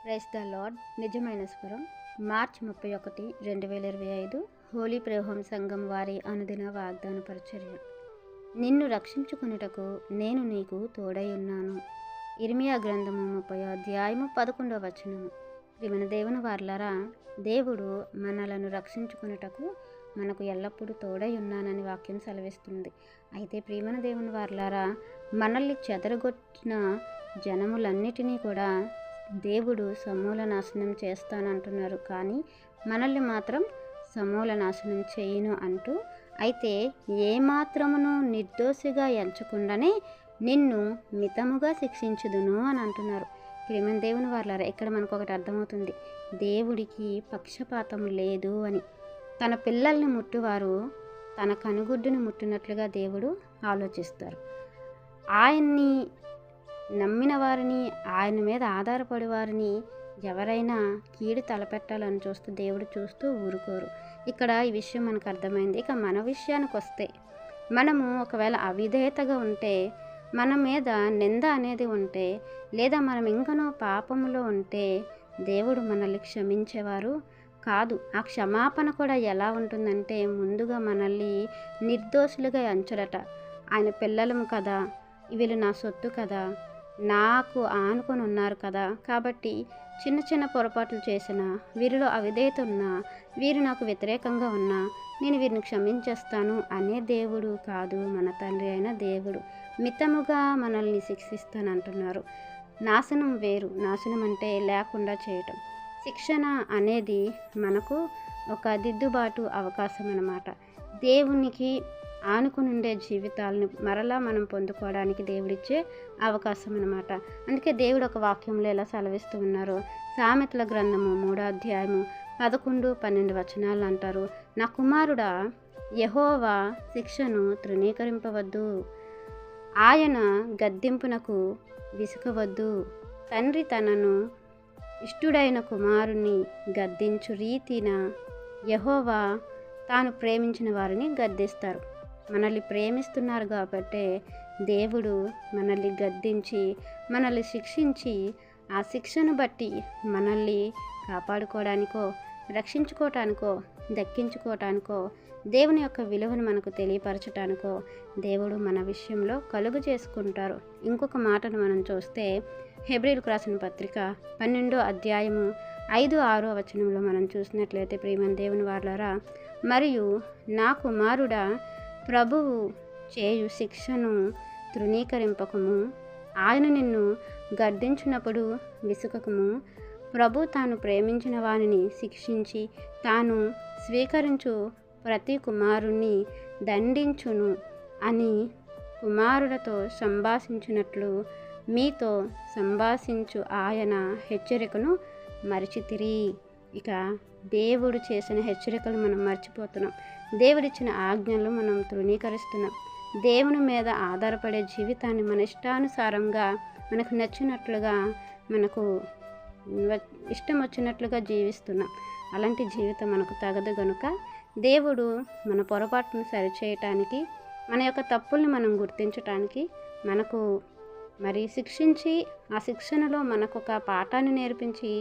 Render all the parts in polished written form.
Praise the lord. నిజమైన స్వరం. మార్చి 31, 2025 Holi prayer home సంఘం వారి అనుదిన వాగ్దాన పరిచర్య. నిన్ను రక్షించుకొనుటకు నేను నీకు తోడై ఉన్నాను. ఇర్మియా గ్రంథము 30వ అధ్యాయము 11వ వచనము. ప్రియమైన దేవుని వారలారా, దేవుడు మనలను రక్షించుకొనుటకు మనకు ఎల్లప్పుడూ తోడై ఉన్నానని వాక్యం సెలవిస్తుంది. అయితే ప్రియమైన దేవుని వారలారా, మనల్ని చెదరగొట్టిన జనములన్నిటినీ కూడా దేవుడు సమూల నాశనం చేస్తానంటున్నారు, కానీ మనల్ని మాత్రం సమూల నాశనం చేయను అంటూ, అయితే ఏమాత్రమును నిర్దోషిగా ఎంచకుండానే నిన్ను మితముగా శిక్షించుదును అని అంటున్నారు. ప్రియమైన దేవుని వారలారా, ఇక్కడ మనకు ఒకటి అర్థమవుతుంది. దేవుడికి పక్షపాతం లేదు అని. తన పిల్లల్ని ముట్టువారు తన కనుగుడ్డును ముట్టినట్లుగా దేవుడు ఆలోచిస్తారు. ఆయన్ని నమ్మిన వారిని, ఆయన మీద ఆధారపడి వారిని ఎవరైనా కీడు తలపెట్టాలని దేవుడు చూస్తూ ఊరుకోరు. ఇక్కడ ఈ విషయం మనకు అర్థమైంది. ఇక మన విషయానికి వస్తే, మనము ఒకవేళ అవిధేయతగా ఉంటే, మన మీద నింద అనేది ఉంటే, లేదా మనం ఇంకనో పాపములో ఉంటే దేవుడు మనల్ని క్షమించేవారు కాదు. ఆ క్షమాపణ కూడా ఎలా ఉంటుందంటే, ముందుగా మనల్ని నిర్దోషులుగా ఎంచరట. ఆయన పిల్లలము కదా, వీళ్ళు నా సొత్తు కదా, నాకు ఆనుకొని ఉన్నారు కదా, కాబట్టి చిన్న చిన్న పొరపాట్లు చేసినా, వీరిలో అవిధేయత ఉన్నా, వీరు నాకు వ్యతిరేకంగా ఉన్నా నేను వీరిని క్షమించేస్తాను అనే దేవుడు కాదు. మన తండ్రి అయిన దేవుడు మితముగా మనల్ని శిక్షిస్తానంటున్నారు. నాశనం వేరు. నాశనం అంటే లేకుండా చేయటం. శిక్షణ అనేది మనకు ఒక దిద్దుబాటు అవకాశం అన్నమాట. దేవునికి ఆనుకునుండే జీవితాలను మరలా మనం పొందుకోవడానికి దేవుడిచ్చే అవకాశం అన్నమాట. అందుకే దేవుడు ఒక వాక్యంలో ఎలా సెలవిస్తూ ఉన్నారు. సామెతల గ్రంథము 3వ అధ్యాయము 11, 12 వచనాలు అంటారు. నా కుమారుడా, యెహోవా శిక్షను తృణీకరింపవద్దు, ఆయన గద్దింపునకు విసుకవద్దు. తండ్రి తనను ఇష్టుడైన కుమారుని గద్దించు రీతిన యెహోవా తాను ప్రేమించిన వారిని గద్దిస్తారు. మనల్ని ప్రేమిస్తున్నారు కాబట్టే దేవుడు మనల్ని గద్దించి, మనల్ని శిక్షించి, ఆ శిక్షను బట్టి మనల్ని కాపాడుకోవడానికో, రక్షించుకోవటానికో, దక్కించుకోవటానికో, దేవుని యొక్క విలువను మనకు తెలియపరచటానికో దేవుడు మన విషయంలో కలుగు చేసుకుంటారు. ఇంకొక మాటను మనం చూస్తే, హెబ్రీయులకు రాసిన పత్రిక 12వ అధ్యాయము 5, 6 వచనంలో మనం చూసినట్లయితే, ప్రియమైన దేవుని వారలారా, మరియు నా కుమారుడా, ప్రభువు చేయు శిక్షను తృణీకరింపకము, ఆయన నిన్ను గద్దించినప్పుడు విసుకకము. ప్రభు తాను ప్రేమించిన వారిని శిక్షించి, తాను స్వీకరించు ప్రతి కుమారుణ్ణి దండించును అని కుమారులతో సంభాషించినట్లు మీతో సంభాషించు ఆయన హెచ్చరికను మరిచితిరి. ఇక దేవుడు చేసిన హెచ్చరికలు మనం మర్చిపోతున్నాం. దేవుడిచ్చిన ఆజ్ఞలు మనం తృణీకరిస్తున్నాం. దేవుని మీద ఆధారపడే జీవితాన్ని మన ఇష్టానుసారంగా, మనకు నచ్చినట్లుగా, మనకు ఇష్టం వచ్చినట్లుగా జీవిస్తున్నాం. అలాంటి జీవితం మనకు తగదు గనుక దేవుడు మన పొరపాటును సరిచేయటానికి, మన యొక్క తప్పుల్ని మనం గుర్తించటానికి మనకు శిక్షించి, ఆ శిక్షణలో మనకు ఒక పాఠాన్ని నేర్పించి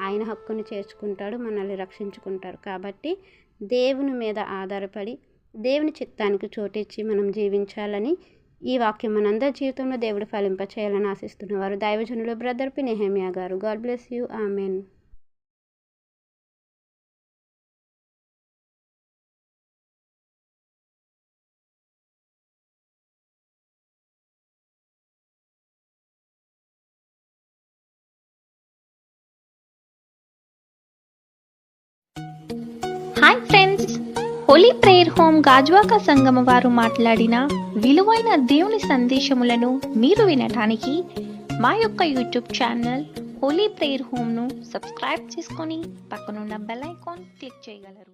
ఆయన హక్కును చేర్చుకుంటాడు, మనల్ని రక్షించుకుంటారు. కాబట్టి దేవుని మీద ఆధారపడి, దేవుని చిత్తానికి చోటిచ్చి మనం జీవించాలని, ఈ వాక్యం మనందరి జీవితంలో దేవుడు ఫలింపచేయాలని ఆశిస్తున్నవారు దైవజనులు బ్రదర్ పి. నెహెమియా గారు. God bless you. Amen. Hi friends, Holi prayer home Gajuwaka సంఘం వారు మాట్లాడిన విలువైన దేవుని సందేశములను మీరు వినటానికి మా యొక్క యూట్యూబ్ ఛానల్ హోలీ ప్రేయర్ హోమ్ను సబ్స్క్రైబ్ చేసుకొని పక్కనున్న బెల్ ఐకాన్ క్లిక్ చేయగలరు.